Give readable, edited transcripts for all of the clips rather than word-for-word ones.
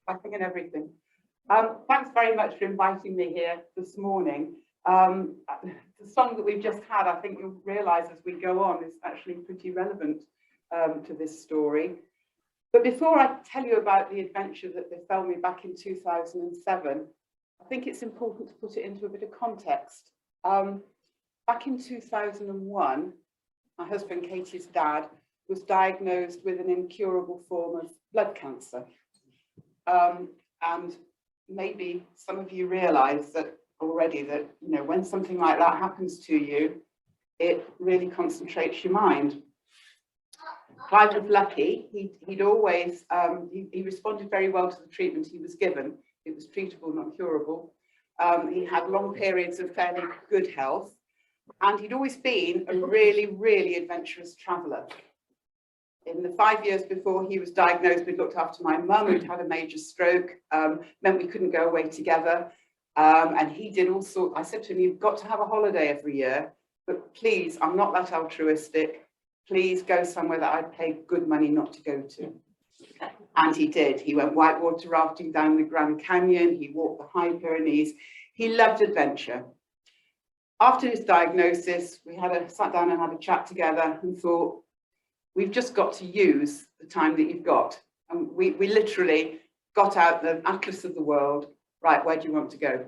clapping and everything. Thanks very much for inviting me here this morning. The song that we've just had, I think you'll realise as we go on, is actually pretty relevant to this story. But before I tell you about the adventure that befell me back in 2007, I think it's important to put it into a bit of context. Back in 2001, my husband Katie's dad was diagnosed with an incurable form of blood cancer. And maybe some of you realise that already that, you know, when something like that happens to you, it really concentrates your mind. Clive was lucky. He'd always, he responded very well to the treatment he was given. It was treatable, not curable. He had long periods of fairly good health, and he'd always been a really, really adventurous traveller. In the 5 years before he was diagnosed, we'd looked after my mum, who'd had a major stroke, meant we couldn't go away together. And he did all sorts. I said to him, you've got to have a holiday every year, but please, I'm not that altruistic. Please go somewhere that I'd pay good money not to go to. And he did. He went whitewater rafting down the Grand Canyon. He walked the High Pyrenees. He loved adventure. After his diagnosis, we sat down and had a chat together and thought, we've just got to use the time that you've got. And we literally got out the atlas of the world. Right, where do you want to go?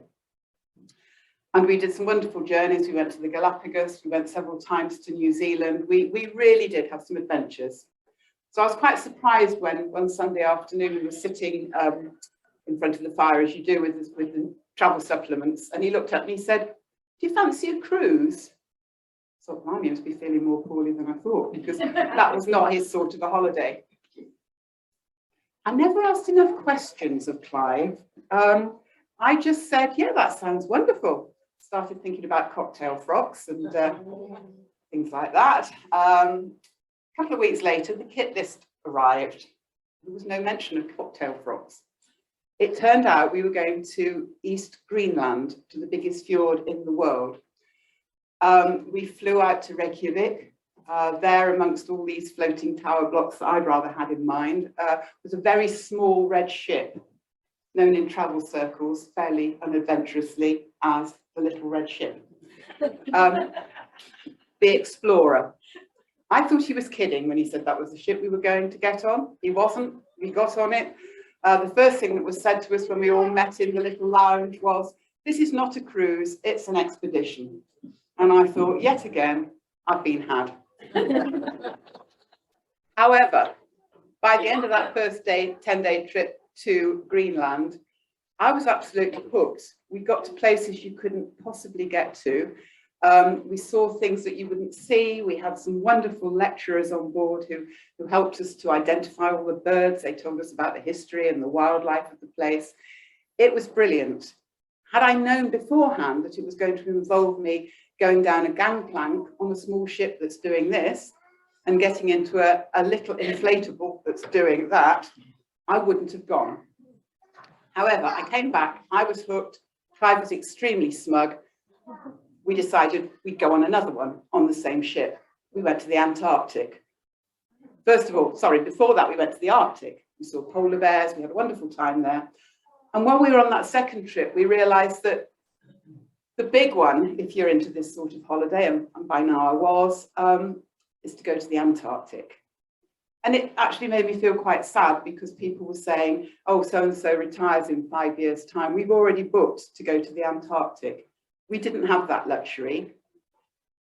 And we did some wonderful journeys. We went to the Galapagos. We went several times to New Zealand. We really did have some adventures. So I was quite surprised when one Sunday afternoon we were sitting in front of the fire, as you do with the travel supplements, and he looked at me and said, do you fancy a cruise? I thought, I must be feeling more poorly than I thought, because that was not his sort of a holiday. I never asked enough questions of Clive. I just said, yeah, that sounds wonderful. Started thinking about cocktail frocks and things like that. A couple of weeks later, the kit list arrived. There was no mention of cocktail frocks. It turned out we were going to East Greenland, to the biggest fjord in the world. We flew out to Reykjavik. There, amongst all these floating tower blocks that I'd rather had in mind, was a very small red ship, known in travel circles fairly unadventurously as the Little Red Ship. The Explorer. I thought he was kidding when he said that was the ship we were going to get on. He wasn't. We got on it. The first thing that was said to us when we all met in the little lounge was, this is not a cruise, it's an expedition. And I thought, yet again, I've been had. However, by the end of that first 10-day trip to Greenland, I was absolutely hooked. We got to places you couldn't possibly get to. We saw things that you wouldn't see. We had some wonderful lecturers on board who helped us to identify all the birds. They told us about the history and the wildlife of the place. It was brilliant. Had I known beforehand that it was going to involve me going down a gangplank on a small ship that's doing this and getting into a little inflatable that's doing that, I wouldn't have gone. However, I came back, I was hooked, Clive was extremely smug. We decided we'd go on another one on the same ship. We went to the Antarctic. First of all, sorry, before that we went to the Arctic. We saw polar bears, we had a wonderful time there. And while we were on that second trip, we realised that the big one, if you're into this sort of holiday, and by now I was, is to go to the Antarctic. And it actually made me feel quite sad because people were saying, oh, so-and-so retires in 5 years' time. We've already booked to go to the Antarctic. We didn't have that luxury.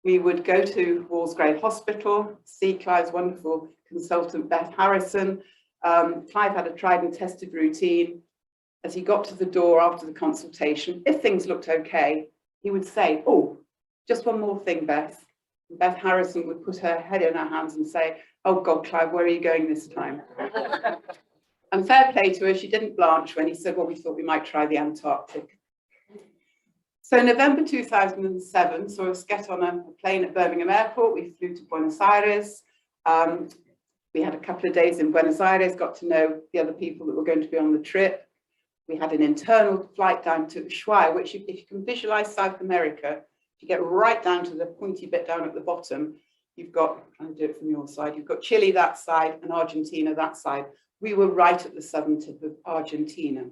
We would go to Walsgrave Hospital, see Clive's wonderful consultant, Beth Harrison. Clive had a tried and tested routine. As he got to the door after the consultation, if things looked okay, he would say, oh, just one more thing, Beth. And Beth Harrison would put her head in her hands and say, oh God, Clive, where are you going this time? And fair play to her, she didn't blanch when he said, well, we thought we might try the Antarctic. So November 2007 saw us get on a plane at Birmingham Airport. We flew to Buenos Aires. We had a couple of days in Buenos Aires, got to know the other people that were going to be on the trip. We had an internal flight down to Ushuaia, which if you can visualize South America, if you get right down to the pointy bit down at the bottom, you've got, I'll do it from your side, you've got Chile that side and Argentina that side. we were right at the southern tip of Argentina.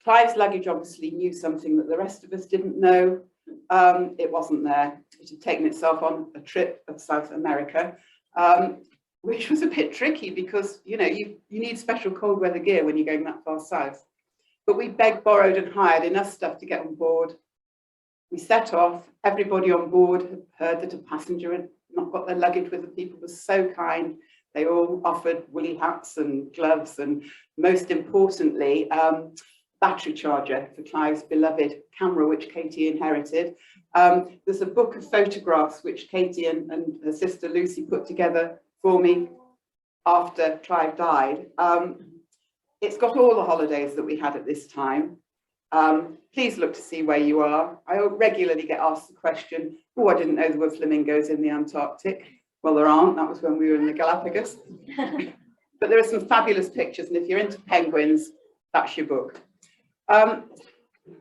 Clive's luggage obviously knew something that the rest of us didn't know. It wasn't there. It had taken itself on a trip of South America, which was a bit tricky because, you know, you need special cold weather gear when you're going that far south. But we begged, borrowed and hired enough stuff to get on board. We set off. Everybody on board had heard that a passenger had not got their luggage with them. People were so kind. They all offered woolly hats and gloves and, most importantly, battery charger for Clive's beloved camera, which Katie inherited. There's a book of photographs which Katie and her sister Lucy put together for me after Clive died. It's got all the holidays that we had at this time. Please look to see where you are. I regularly get asked the question, oh, I didn't know there were flamingos in the Antarctic. Well, there aren't. That was when we were in the Galapagos. But there are some fabulous pictures, and if you're into penguins, that's your book.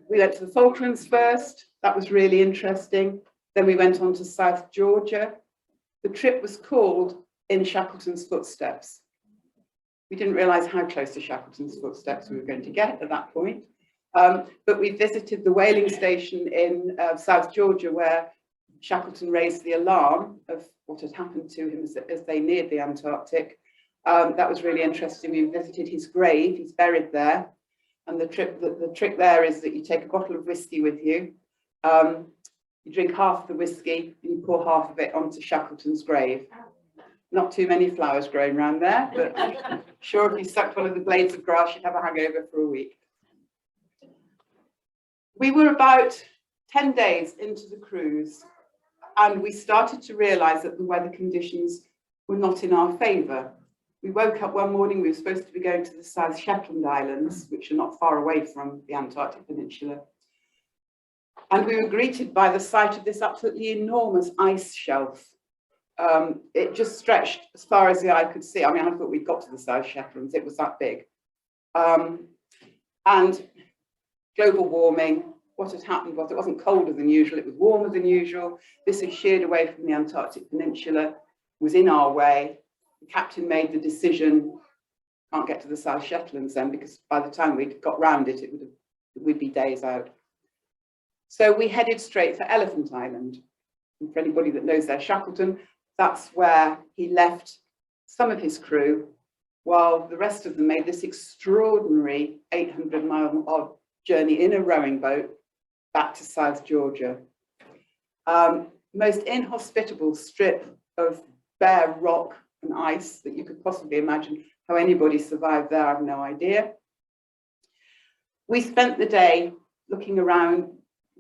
We went to the Falklands first. That was really interesting. Then we went on to South Georgia. The trip was called In Shackleton's Footsteps. We didn't realise how close to Shackleton's footsteps we were going to get at that point. But we visited the whaling station in South Georgia where Shackleton raised the alarm of what had happened to him as they neared the Antarctic. That was really interesting. We visited his grave. He's buried there. And the trick there is that you take a bottle of whiskey with you. You drink half the whiskey and you pour half of it onto Shackleton's grave. Not too many flowers growing around there, but I'm sure if you sucked one of the blades of grass, you'd have a hangover for a week. We were about 10 days into the cruise, and we started to realise that the weather conditions were not in our favour. We woke up one morning, we were supposed to be going to the South Shetland Islands, which are not far away from the Antarctic Peninsula. And we were greeted by the sight of this absolutely enormous ice shelf. It just stretched as far as the eye could see. I mean, I thought we'd got to the South Shetlands, it was that big. And global warming, what had happened was it wasn't colder than usual, it was warmer than usual. This had sheared away from the Antarctic Peninsula, was in our way. The captain made the decision, can't get to the South Shetlands then, because by the time we'd got round it, we'd be days out. So we headed straight for Elephant Island. And for anybody that knows their Shackleton, that's where he left some of his crew, while the rest of them made this extraordinary 800-mile journey in a rowing boat back to South Georgia. Most inhospitable strip of bare rock and ice that you could possibly imagine. How anybody survived there, I have no idea. We spent the day looking around.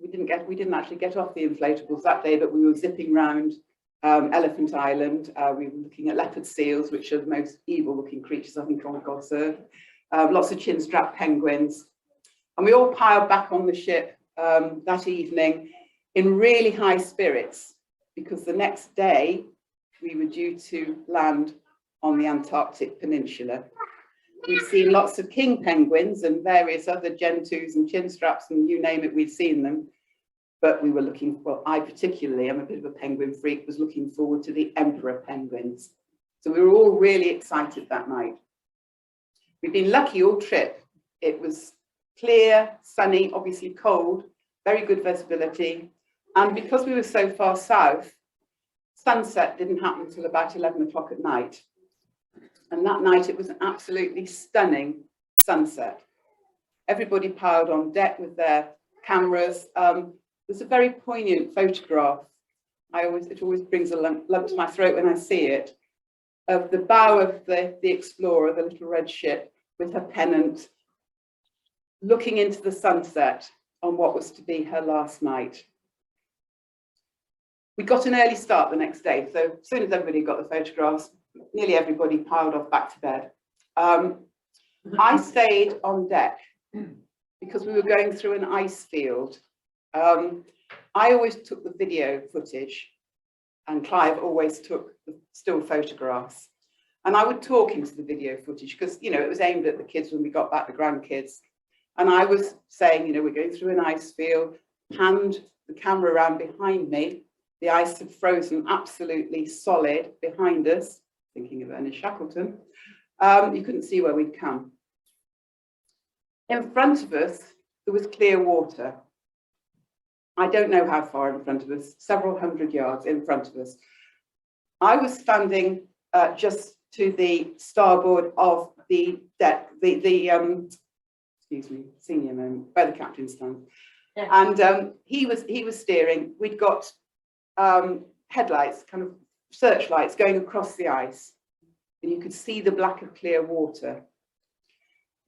We didn't actually get off the inflatables that day, but we were zipping round Elephant Island. We were looking at leopard seals, which are the most evil-looking creatures I think on God's earth. Lots of chin-strap penguins. And we all piled back on the ship that evening in really high spirits, because the next day we were due to land on the Antarctic Peninsula. We'd seen lots of king penguins and various other gentoos and chinstraps and you name it, we'd seen them. But we were looking, well, I particularly, I'm a bit of a penguin freak, was looking forward to the emperor penguins. So we were all really excited that night. We've been lucky all trip. It was clear, sunny, obviously cold, very good visibility. And because we were so far south, sunset didn't happen until about 11 o'clock at night. And that night it was an absolutely stunning sunset. Everybody piled on deck with their cameras. There's a very poignant photograph. It always brings a lump to my throat when I see it, of the bow of the Explorer, the little red ship, with her pennant, looking into the sunset on what was to be her last night. We got an early start the next day, so as soon as everybody got the photographs, nearly everybody piled off back to bed. I stayed on deck because we were going through an ice field. I always took the video footage and Clive always took the still photographs. And I would talk into the video footage because, you know, it was aimed at the kids when we got back, the grandkids. And I was saying, you know, we're going through an ice field, panned the camera around behind me. The ice had frozen absolutely solid behind us, thinking of Ernest Shackleton. You couldn't see where we'd come. In front of us, there was clear water. I don't know how far in front of us, several hundred yards in front of us. I was standing just to the starboard of the deck, excuse me, senior moment, where the captain stands. Yeah. And he was steering. We'd got headlights, kind of searchlights going across the ice, and you could see the black of clear water.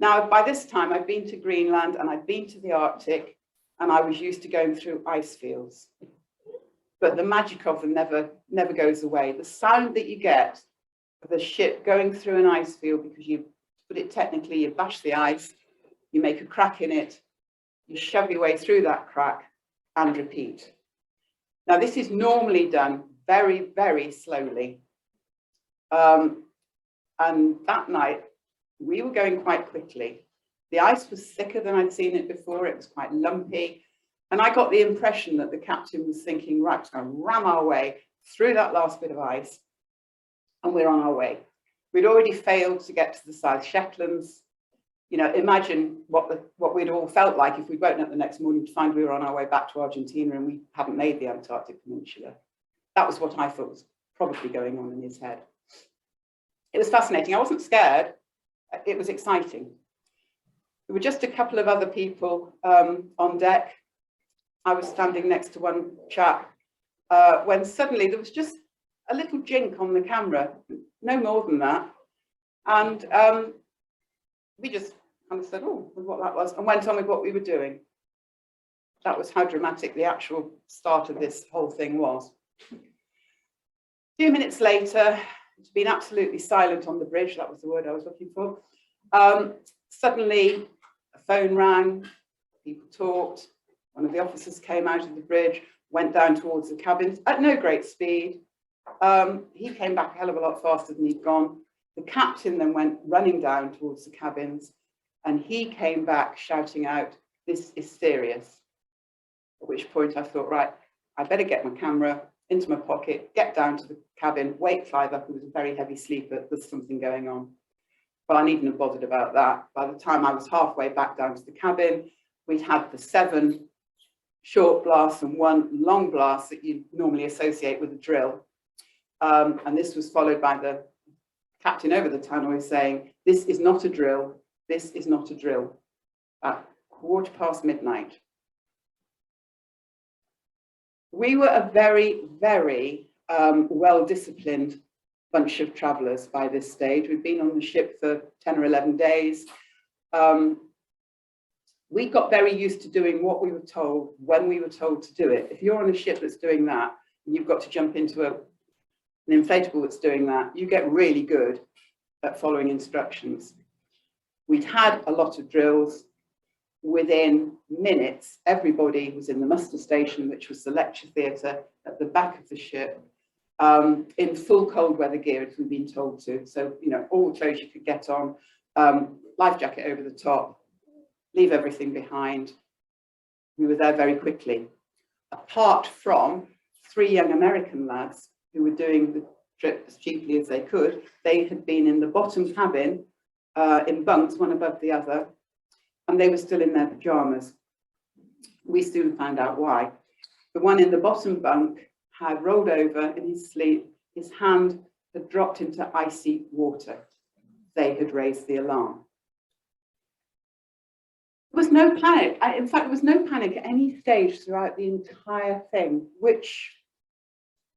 Now, by this time, I'd been to Greenland and I'd been to the Arctic, and I was used to going through ice fields. But the magic of them never goes away. The sound that you get of the ship going through an ice field, because you put it technically, you bash the ice, you make a crack in it, you shove your way through that crack and repeat. Now, this is normally done very, very slowly. And that night, we were going quite quickly. The ice was thicker than I'd seen it before. It was quite lumpy. And I got the impression that the captain was thinking, right, we're going to ram our way through that last bit of ice, and we're on our way. We'd already failed to get to the South Shetlands. You know, imagine what we'd all felt like if we'd woken up the next morning to find we were on our way back to Argentina and we hadn't made the Antarctic Peninsula. That was what I thought was probably going on in his head. It was fascinating. I wasn't scared. It was exciting. There were just a couple of other people on deck. I was standing next to one chap when suddenly there was just a little jink on the camera, no more than that. And we just kind of said, oh, what that was, and went on with what we were doing. That was how dramatic the actual start of this whole thing was. A few minutes later, it's been absolutely silent on the bridge. That was the word I was looking for. Suddenly, a phone rang, people talked. One of the officers came out of the bridge, went down towards the cabins at no great speed. He came back a hell of a lot faster than he'd gone. The captain then went running down towards the cabins, and he came back shouting out, "This is serious." At which point I thought, right, I better get my camera into my pocket, get down to the cabin, wake Clive up, who was a very heavy sleeper. There's something going on. But I needn't have bothered about that. By the time I was halfway back down to the cabin, we'd had the 7 short blasts and 1 long blast that you normally associate with a drill. And this was followed by the captain over the tannoy saying, "This is not a drill. This is not a drill." At midnight. We were a very, very well-disciplined bunch of travellers by this stage. We'd been on the ship for 10 or 11 days. We got very used to doing what we were told when we were told to do it. If you're on a ship that's doing that, and you've got to jump into an inflatable that's doing that, you get really good at following instructions. We'd had a lot of drills. Within minutes, everybody was in the muster station, which was the lecture theatre at the back of the ship, in full cold weather gear, as we've been told to. So, you know, all the clothes you could get on, life jacket over the top, leave everything behind. We were there very quickly. Apart from 3 young American lads who were doing the trip as cheaply as they could, they had been in the bottom cabin in bunks, one above the other, and they were still in their pajamas. We soon found out why. The one in the bottom bunk had rolled over in his sleep. His hand had dropped into icy water. They had raised the alarm. There was no panic. In fact, there was no panic at any stage throughout the entire thing, which,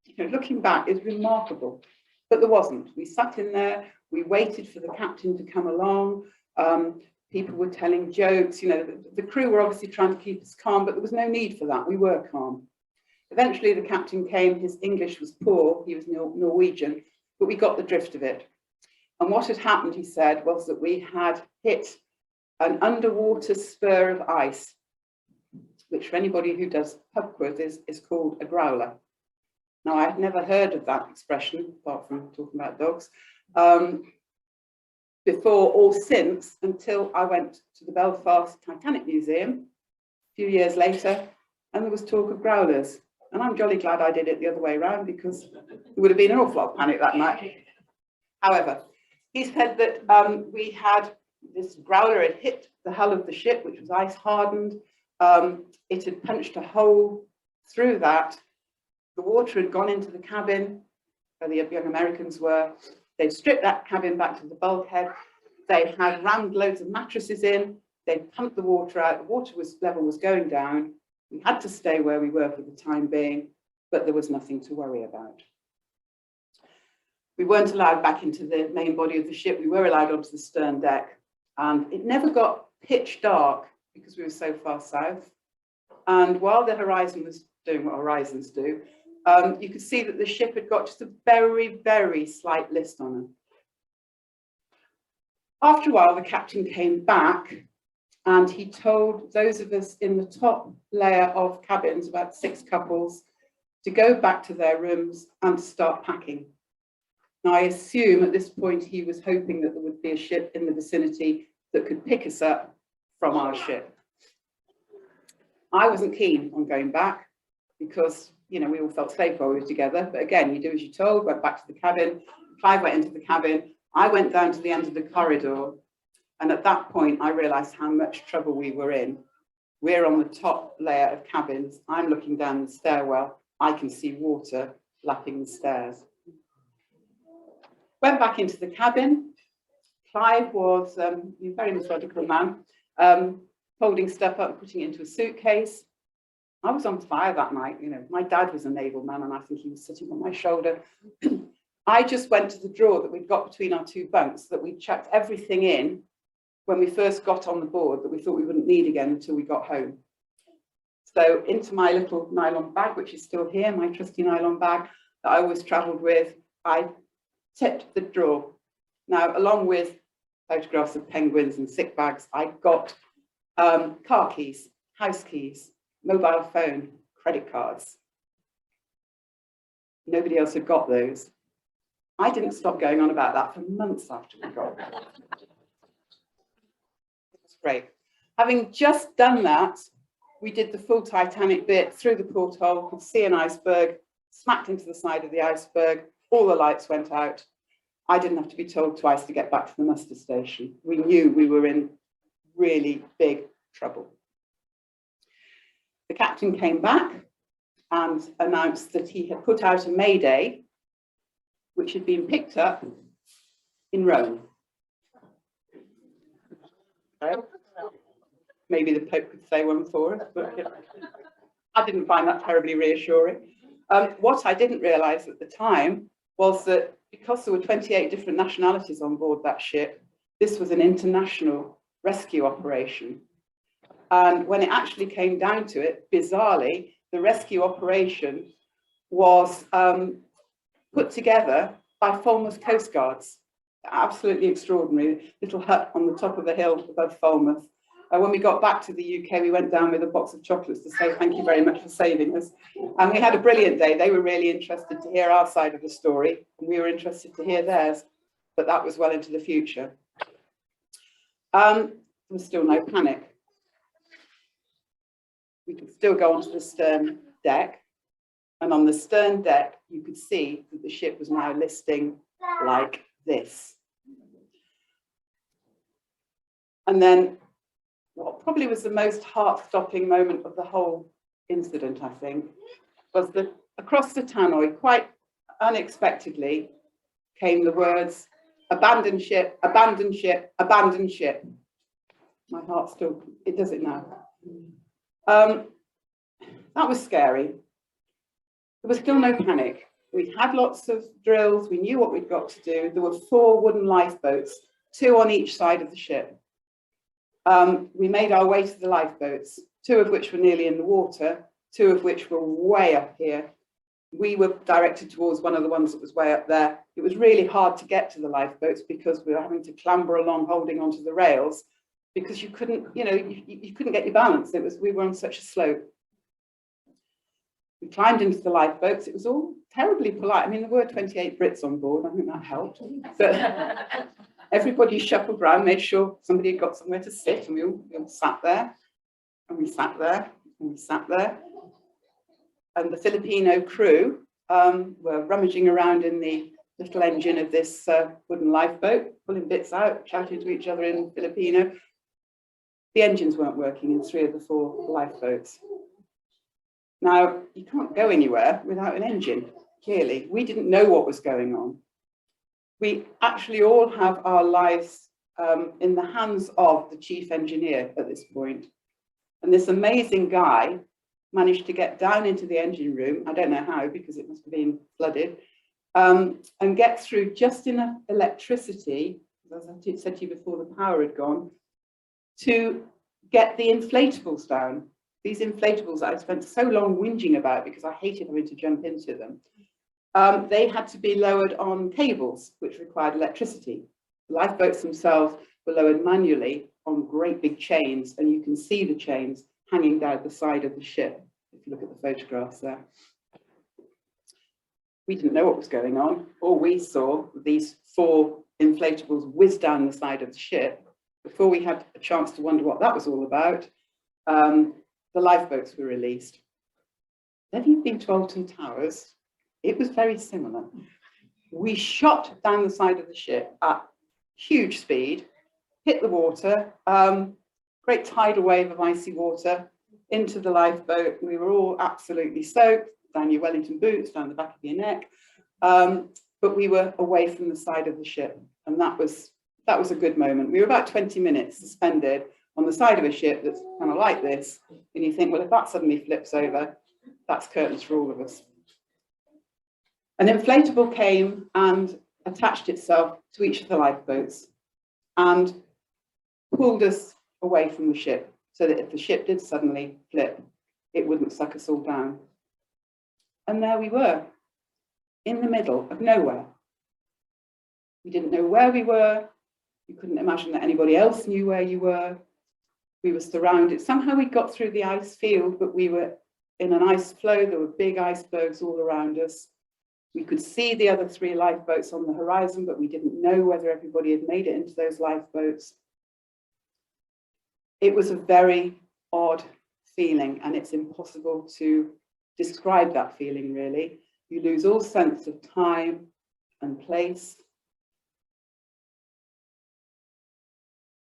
you know, looking back, is remarkable. But there wasn't. We sat in there. We waited for the captain to come along. People were telling jokes. You know, the crew were obviously trying to keep us calm, but there was no need for that. We were calm. Eventually, the captain came. His English was poor. He was Norwegian, but we got the drift of it. And what had happened, he said, was that we had hit an underwater spur of ice, which for anybody who does pubquiz is called a growler. Now, I had never heard of that expression, apart from talking about dogs, before or since, until I went to the Belfast Titanic Museum a few years later, and there was talk of growlers. And I'm jolly glad I did it the other way around, because there would have been an awful lot of panic that night. However, He said that we had this growler had hit the hull of the ship, which was ice hardened. It had punched a hole through that. The water had gone into the cabin where the young Americans were. They'd stripped that cabin back to the bulkhead. They had rammed loads of mattresses in. They'd pumped the water out. The water level was going down. We had to stay where we were for the time being, but there was nothing to worry about. We weren't allowed back into the main body of the ship. We were allowed onto the stern deck. And it never got pitch dark because we were so far south. And while the horizon was doing what horizons do, you could see that the ship had got just a very, very slight list on it. After a while, the captain came back and he told those of us in the top layer of cabins, about 6 couples, to go back to their rooms and start packing. Now, I assume at this point he was hoping that there would be a ship in the vicinity that could pick us up from our ship. I wasn't keen on going back because, you know, we all felt safe while we were together. But again, you do as you're told, went back to the cabin. Clive went into the cabin. I went down to the end of the corridor. And at that point, I realized how much trouble we were in. We're on the top layer of cabins. I'm looking down the stairwell. I can see water lapping the stairs. Went back into the cabin. Clive was a very methodical man, folding stuff up, putting it into a suitcase. I was on fire that night. You know, my dad was a naval man, and I think he was sitting on my shoulder. I just went to the drawer that we'd got between our 2 bunks that we'd chucked everything in when we first got on the board that we thought we wouldn't need again until we got home. So into my little nylon bag, which is still here, my trusty nylon bag that I always travelled with, I tipped the drawer. Now, along with photographs of penguins and sick bags, I got car keys, house keys, mobile phone, credit cards. Nobody else had got those. I didn't stop going on about that for months after we got there. It was great. Having just done that, we did the full Titanic bit through the porthole, could see an iceberg, smacked into the side of the iceberg, all the lights went out. I didn't have to be told twice to get back to the muster station. We knew we were in really big trouble. The captain came back and announced that he had put out a Mayday, which had been picked up in Rome. Okay. Maybe the Pope could say one for us, but I didn't find that terribly reassuring. What I didn't realise at the time was that because there were 28 different nationalities on board that ship, this was an international rescue operation. And when it actually came down to it, bizarrely, the rescue operation was put together by Falmouth Coast Guards. Absolutely extraordinary. Little hut on the top of the hill above Falmouth. When we got back to the UK, we went down with a box of chocolates to say thank you very much for saving us. And we had a brilliant day. They were really interested to hear our side of the story, and we were interested to hear theirs, but that was well into the future. There was still no panic. We could still go onto the stern deck, and on the stern deck, you could see that the ship was now listing like this. And then what probably was the most heart-stopping moment of the whole incident, I think, was that across the tannoy, quite unexpectedly, came the words, "Abandon ship, abandon ship, abandon ship." My heart still, it does it now. That was scary. There was still no panic. We had lots of drills. We knew what we'd got to do. There were 4 wooden lifeboats, 2 on each side of the ship. We made our way to the lifeboats, 2 of which were nearly in the water, 2 of which were way up here. We were directed towards one of the ones that was way up there. It was really hard to get to the lifeboats because we were having to clamber along, holding onto the rails, because you couldn't, you know, you couldn't get your balance. We were on such a slope. We climbed into the lifeboats. It was all terribly polite. I mean, there were 28 Brits on board. I think that helped. But everybody shuffled around, made sure somebody had got somewhere to sit, and we all sat there, and we sat there, and we sat there. And the Filipino crew were rummaging around in the little engine of this wooden lifeboat, pulling bits out, shouting to each other in Filipino. The engines weren't working in 3 of the 4 lifeboats. Now, you can't go anywhere without an engine, clearly. We didn't know what was going on. We actually all have our lives in the hands of the chief engineer at this point. And this amazing guy managed to get down into the engine room, I don't know how, because it must have been flooded, and get through just enough electricity, as I said to you before, the power had gone, to get the inflatables down. These inflatables that I spent so long whinging about because I hated having to jump into them. They had to be lowered on cables, which required electricity. The lifeboats themselves were lowered manually on great big chains, and you can see the chains hanging down the side of the ship, if you look at the photographs there. We didn't know what was going on. All we saw were these 4 inflatables whiz down the side of the ship. Before we had a chance to wonder what that was all about, the lifeboats were released. Have you been to Alton Towers? It was very similar. We shot down the side of the ship at huge speed, hit the water, great tidal wave of icy water into the lifeboat. We were all absolutely soaked, down your Wellington boots, down the back of your neck, but we were away from the side of the ship, and that was a good moment. We were about 20 minutes suspended on the side of a ship that's kind of like this, and you think, well, if that suddenly flips over, that's curtains for all of us. An inflatable came and attached itself to each of the lifeboats and pulled us away from the ship, so that if the ship did suddenly flip, it wouldn't suck us all down. And there we were, in the middle of nowhere. We didn't know where we were. You couldn't imagine that anybody else knew where you were. We were surrounded. Somehow we got through the ice field, but we were in an ice floe. There were big icebergs all around us. We could see the other 3 lifeboats on the horizon, but we didn't know whether everybody had made it into those lifeboats. It was a very odd feeling, and it's impossible to describe that feeling, really. You lose all sense of time and place.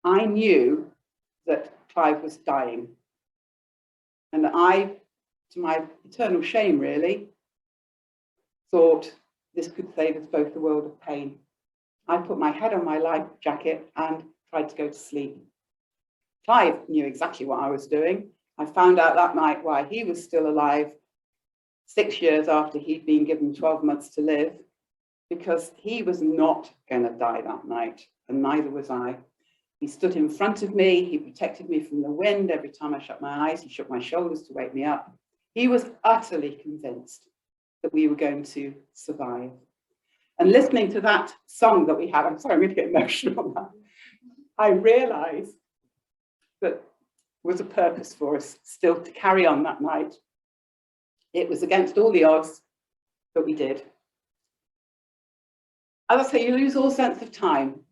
I knew that Clive was dying, and I, to my eternal shame really, thought this could save us both a world of pain. I put my head on my life jacket and tried to go to sleep. Clive knew exactly what I was doing. I found out that night why he was still alive 6 years after he'd been given 12 months to live, because he was not going to die that night, and neither was I. He stood in front of me, he protected me from the wind. Every time I shut my eyes, he shook my shoulders to wake me up. He was utterly convinced that we were going to survive. And listening to that song that we had, I'm sorry, I'm going to get emotional on that, I realised that there was a purpose for us still to carry on that night. It was against all the odds, but we did. As I say, you lose all sense of time.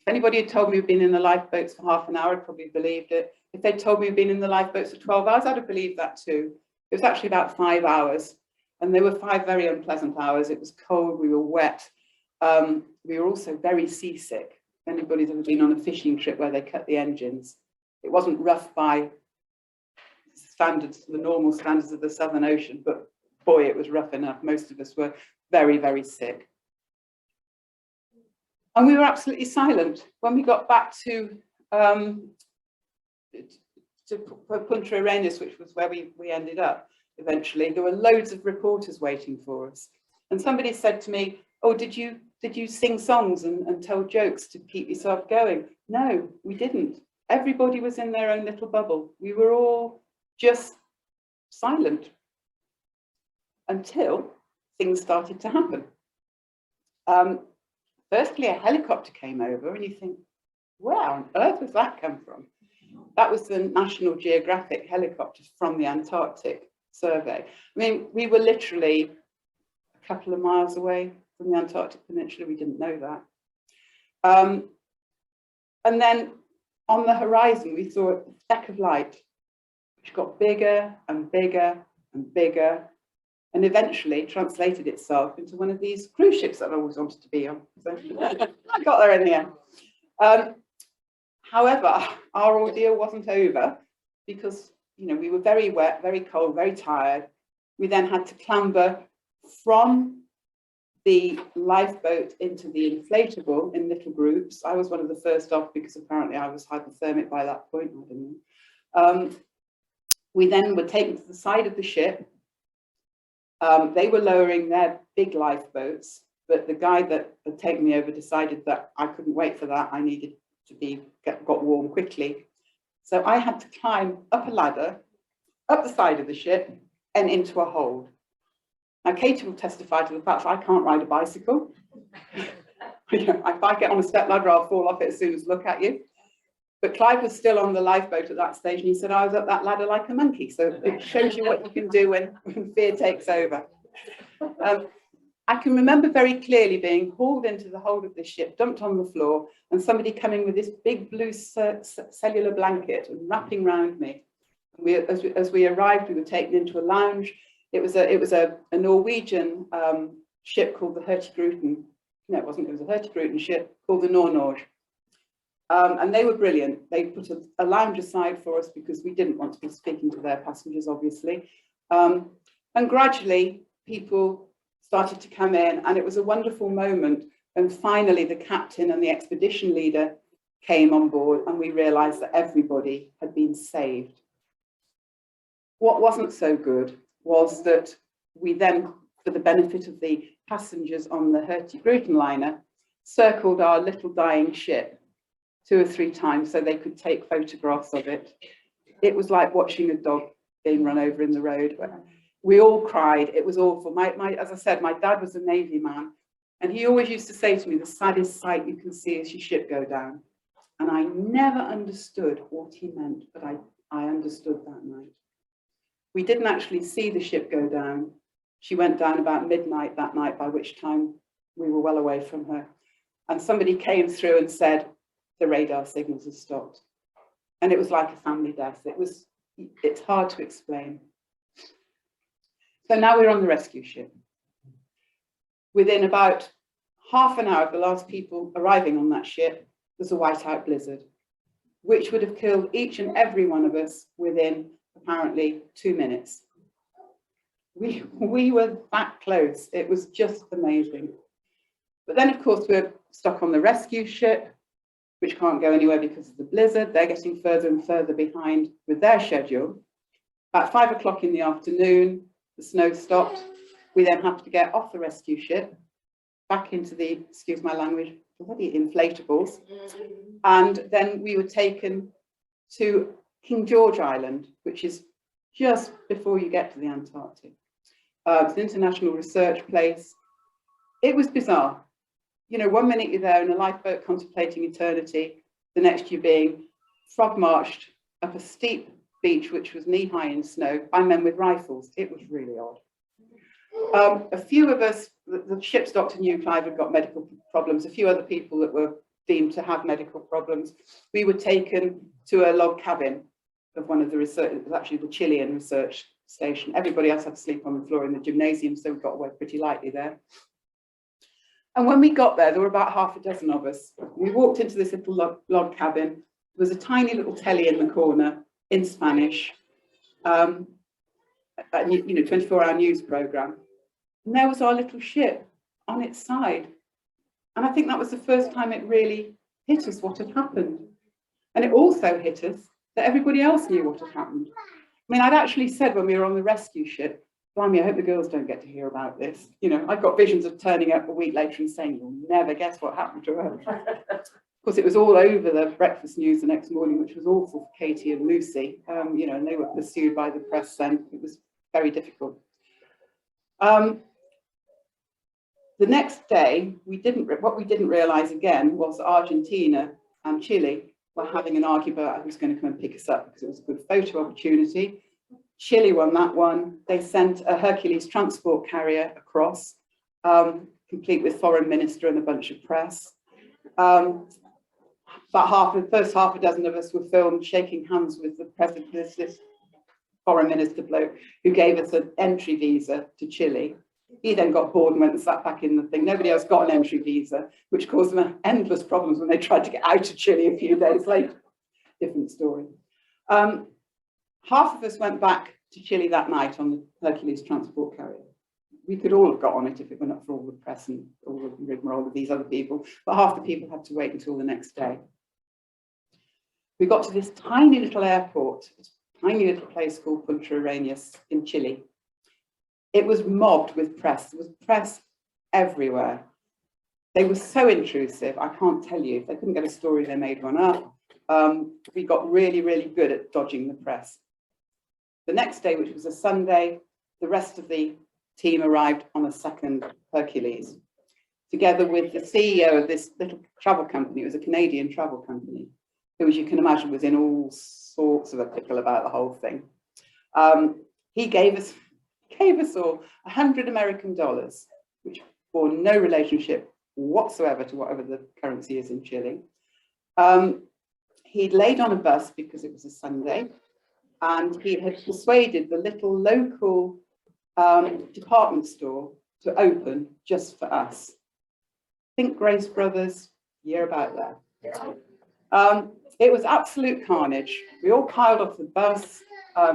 If anybody had told me we'd been in the lifeboats for half an hour, I'd probably believed it. If they'd told me we'd been in the lifeboats for 12 hours, I'd have believed that too. It was actually about 5 hours, and they were 5 very unpleasant hours. It was cold, we were wet. We were also very seasick. If anybody's ever been on a fishing trip where they cut the engines, it wasn't rough by standards, the normal standards of the Southern Ocean, but boy, it was rough enough. Most of us were very, very sick. And we were absolutely silent. When we got back to Punta Arenas, which was where we ended up eventually, there were loads of reporters waiting for us. And somebody said to me, oh, did you sing songs and tell jokes to keep yourself going? No, we didn't. Everybody was in their own little bubble. We were all just silent until things started to happen. Firstly, a helicopter came over, and you think, where on earth has that come from? That was the National Geographic helicopter from the Antarctic survey. I mean, we were literally a couple of miles away from the Antarctic Peninsula. We didn't know that. And then on the horizon, we saw a speck of light, which got bigger and bigger and bigger. and eventually translated itself into one of these cruise ships that I always wanted to be on. So I got there in the end. However, our ordeal wasn't over because, you know, we were very wet, very cold, very tired. We then had to clamber from the lifeboat into the inflatable in little groups. I was one of the first off because apparently I was hypothermic by that point. I don't know. We then were taken to the side of the ship. They were lowering their big lifeboats, but the guy that had taken me over decided that I couldn't wait for that. I needed to got warm quickly. So I had to climb up a ladder, up the side of the ship and into a hold. Now, Katie will testify to the fact that I can't ride a bicycle. You know, if I get on a step ladder, I'll fall off it as soon as I look at you. But Clive was still on the lifeboat at that stage, and he said, I was up that ladder like a monkey. So it shows you what you can do when fear takes over. I can remember very clearly being hauled into the hold of this ship, dumped on the floor, and somebody coming with this big blue cellular blanket and wrapping around me. As we arrived, we were taken into a lounge. It was a Norwegian ship called the Hurtigruten. No, it wasn't. It was a Hurtigruten ship called the Nord-Norge. And they were brilliant. They put a lounge aside for us because we didn't want to be speaking to their passengers, obviously. And gradually, people started to come in, and it was a wonderful moment. And finally, the captain and the expedition leader came on board, and we realized that everybody had been saved. What wasn't so good was that we then, for the benefit of the passengers on the Hurtigruten liner, circled our little dying ship 2 or 3 times so they could take photographs of it. It was like watching a dog being run over in the road. We all cried. It was awful. As I said, my dad was a Navy man, and he always used to say to me, the saddest sight you can see is your ship go down. And I never understood what he meant, but I understood that night. We didn't actually see the ship go down. She went down about midnight that night, by which time we were well away from her. And somebody came through and said, the radar signals have stopped. And it was like a family death. It's hard to explain. So now we're on the rescue ship. Within about half an hour of the last people arriving on that ship, there's a whiteout blizzard, which would have killed each and every one of us within apparently 2 minutes. We were that close. It was just amazing. But then, of course, we're stuck on the rescue ship, which can't go anywhere because of the blizzard. They're getting further and further behind with their schedule. About 5 o'clock in the afternoon, the snow stopped. We then have to get off the rescue ship, back into the, excuse my language, bloody inflatables. And then we were taken to King George Island, which is just before you get to the Antarctic. It's an international research place. It was bizarre. You know, 1 minute you're there in a lifeboat contemplating eternity, the next you're being frog marched up a steep beach, which was knee-high in snow, by men with rifles. It was really odd. A few of us, the ship's doctor knew Clive had got medical problems, a few other people that were deemed to have medical problems. We were taken to a log cabin of one of the research, it was actually the Chilean research station. Everybody else had to sleep on the floor in the gymnasium, so we got away pretty lightly there. And when we got there were about half a dozen of us. We walked into this little log cabin. There was a tiny little telly in the corner in Spanish, you know, 24-hour news program. And there was our little ship on its side. And I think that was the first time it really hit us what had happened. And it also hit us that everybody else knew what had happened. I mean, I'd actually said when we were on the rescue ship, blimey, I hope the girls don't get to hear about this. You know, I've got visions of turning up a week later and saying, you'll never guess what happened to her. Of course, it was all over the breakfast news the next morning, which was awful for Katie and Lucy, you know, and they were pursued by the press then. It was very difficult. The next day, what we didn't realize again was Argentina and Chile were having an argument about who's going to come and pick us up because it was a good photo opportunity. Chile won that one. They sent a Hercules transport carrier across, complete with foreign minister and a bunch of press. About the first half a dozen of us were filmed shaking hands with the president. There's this foreign minister bloke who gave us an entry visa to Chile. He then got bored and went and sat back in the thing. Nobody else got an entry visa, which caused them endless problems when they tried to get out of Chile a few days later. Different story. Half of us went back to Chile that night on the Hercules transport carrier. We could all have got on it if it were not for all the press and all the rigmarole of these other people, but half the people had to wait until the next day. We got to this tiny little airport, a tiny little place called Punta Arenas in Chile. It was mobbed with press. There was press everywhere. They were so intrusive, I can't tell you. If they couldn't get a story, they made one up. We got really, really good at dodging the press. The next day, which was a Sunday, the rest of the team arrived on a second Hercules, together with the CEO of this little travel company. It was a Canadian travel company, who, as you can imagine, was in all sorts of a pickle about the whole thing. He gave us all $100 American, which bore no relationship whatsoever to whatever the currency is in Chile. He'd laid on a bus because it was a Sunday, and he had persuaded the little local department store to open just for us. Think Grace Brothers, year about there. It was absolute carnage. We all piled off the bus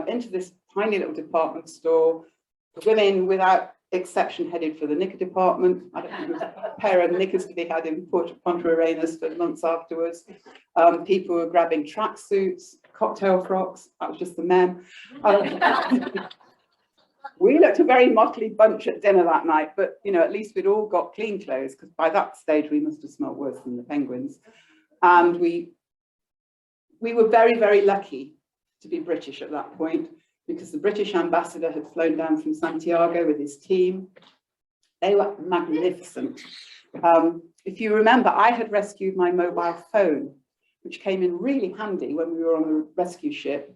into this tiny little department store. The women, without exception, headed for the knicker department. I don't think there was a pair of knickers to be had in Punta Arenas for months afterwards. People were grabbing tracksuits, cocktail frocks. That was just the men. We looked a very motley bunch at dinner that night, but at least we'd all got clean clothes, because by that stage we must have smelled worse than the penguins. And we were very, very lucky to be British at that point, because the British ambassador had flown down from Santiago with his team. They were magnificent. If you remember, I had rescued my mobile phone, which came in really handy when we were on the rescue ship,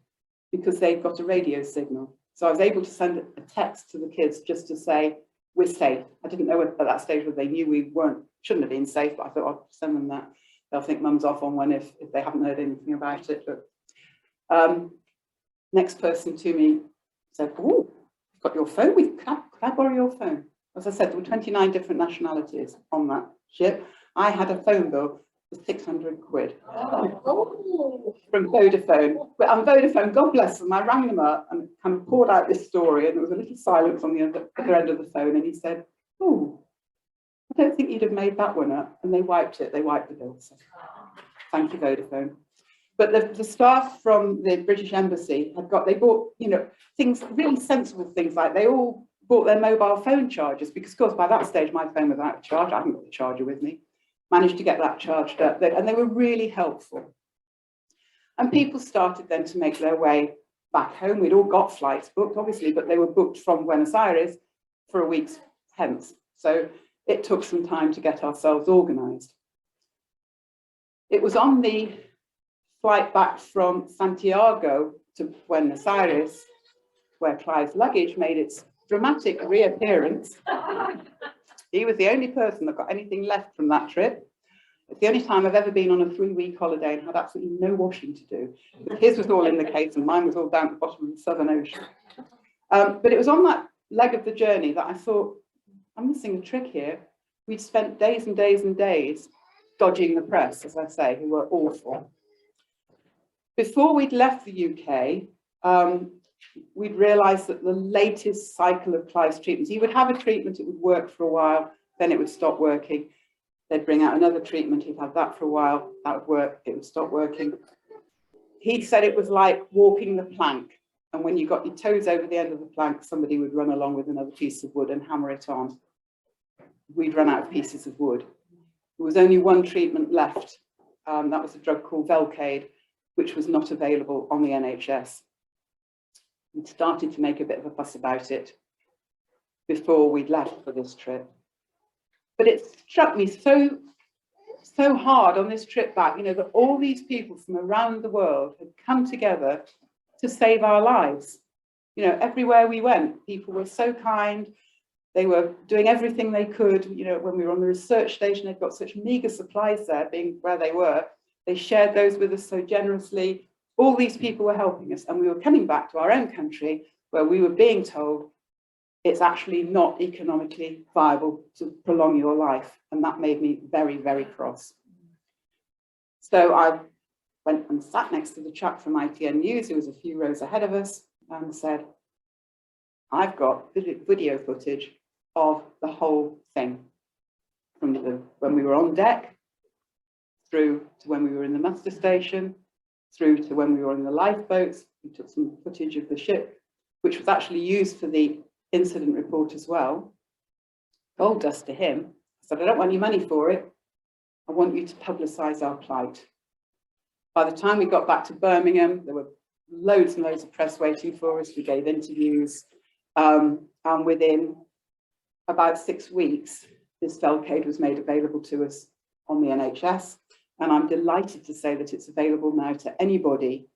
because they'd got a radio signal. So I was able to send a text to the kids just to say, we're safe. I didn't know at that stage whether they knew we shouldn't have been safe, but I thought I'd send them that. They'll think mum's off on one if they haven't heard anything about it. But next person to me said, oh, you've got your phone. Could I borrow your phone? As I said, there were 29 different nationalities on that ship. I had a phone bill for 600 quid from Vodafone. But on Vodafone, God bless them, I rang them up and kind of poured out this story, and there was a little silence on the other end of the phone, and he said, oh, I don't think you'd have made that one up. And they wiped it. They wiped the bill. So thank you, Vodafone. But the staff from the British Embassy they bought, things, really sensible things, like they all bought their mobile phone chargers, because of course by that stage my phone was out of charge. I hadn't got the charger with me. Managed to get that charged up, and they were really helpful. And people started then to make their way back home. We'd all got flights booked, obviously, but they were booked from Buenos Aires for a week's hence. So it took some time to get ourselves organised. It was on the flight back from Santiago to Buenos Aires where Clive's luggage made its dramatic reappearance. He was the only person that got anything left from that trip. It's the only time I've ever been on a 3-week holiday and had absolutely no washing to do. His was all in the Cape and mine was all down at the bottom of the Southern Ocean. But it was on that leg of the journey that I thought, I'm missing a trick here. We'd spent days and days and days dodging the press, as I say, who were awful. Before we'd left the UK, we'd realised that the latest cycle of Clive's treatments, he would have a treatment, it would work for a while, then it would stop working. They'd bring out another treatment, he'd have that for a while, that would work, it would stop working. He said it was like walking the plank, and when you got your toes over the end of the plank, somebody would run along with another piece of wood and hammer it on. We'd run out of pieces of wood. There was only one treatment left, that was a drug called Velcade, which was not available on the NHS. We started to make a bit of a fuss about it before we'd left for this trip. But it struck me so hard on this trip back, that all these people from around the world had come together to save our lives. Everywhere we went, people were so kind. They were doing everything they could. When we were on the research station, they'd got such meagre supplies there, being where they were. They shared those with us so generously. All these people were helping us, and we were coming back to our own country where we were being told it's actually not economically viable to prolong your life. And that made me very, very cross. So I went and sat next to the chap from ITN News, who was a few rows ahead of us, and said, I've got video footage of the whole thing, from when we were on deck, through to when we were in the muster station, through to when we were in the lifeboats. We took some footage of the ship, which was actually used for the incident report as well. Gold dust to him. I said, I don't want any money for it. I want you to publicise our plight. By the time we got back to Birmingham, there were loads and loads of press waiting for us. We gave interviews, and within about 6 weeks, this Velcade was made available to us on the NHS. And I'm delighted to say that it's available now to anybody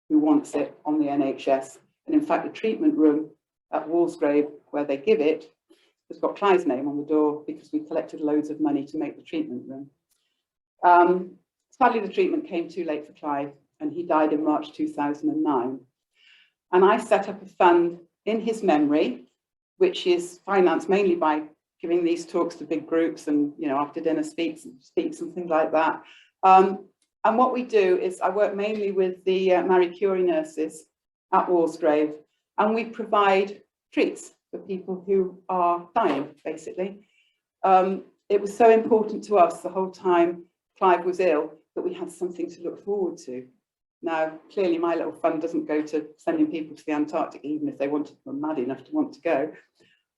who wants it on the NHS. And in fact, the treatment room at Walsgrave, where they give it, has got Clive's name on the door because we collected loads of money to make the treatment room. Sadly, the treatment came too late for Clive, and he died in March 2009. And I set up a fund in his memory, which is financed mainly by giving these talks to big groups and, you know, after dinner speaks and things like that. And what we do is I work mainly with the Marie Curie nurses at Walsgrave, and we provide treats for people who are dying, basically. It was so important to us the whole time Clive was ill that we had something to look forward to. Now, clearly my little fund doesn't go to sending people to the Antarctic, even if they were mad enough to want to go.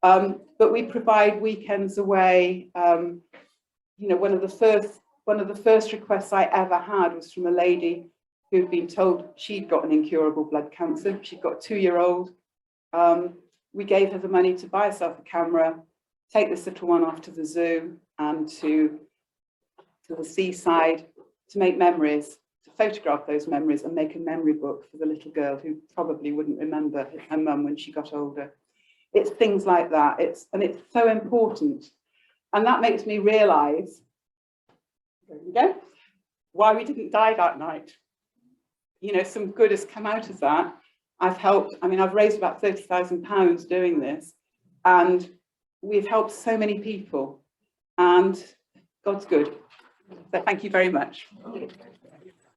But we provide weekends away. You know, one of the first requests I ever had was from a lady who'd been told she'd got an incurable blood cancer. She'd got a 2-year-old. We gave her the money to buy herself a camera, take this little one off to the zoo and to the seaside to make memories, to photograph those memories and make a memory book for the little girl who probably wouldn't remember her mum when she got older. It's things like that. It's so important. And that makes me realise, there we go, why we didn't die that night. You know, some good has come out of that. I've helped, I mean, I've raised about £30,000 doing this, and we've helped so many people, and God's good. So thank you very much.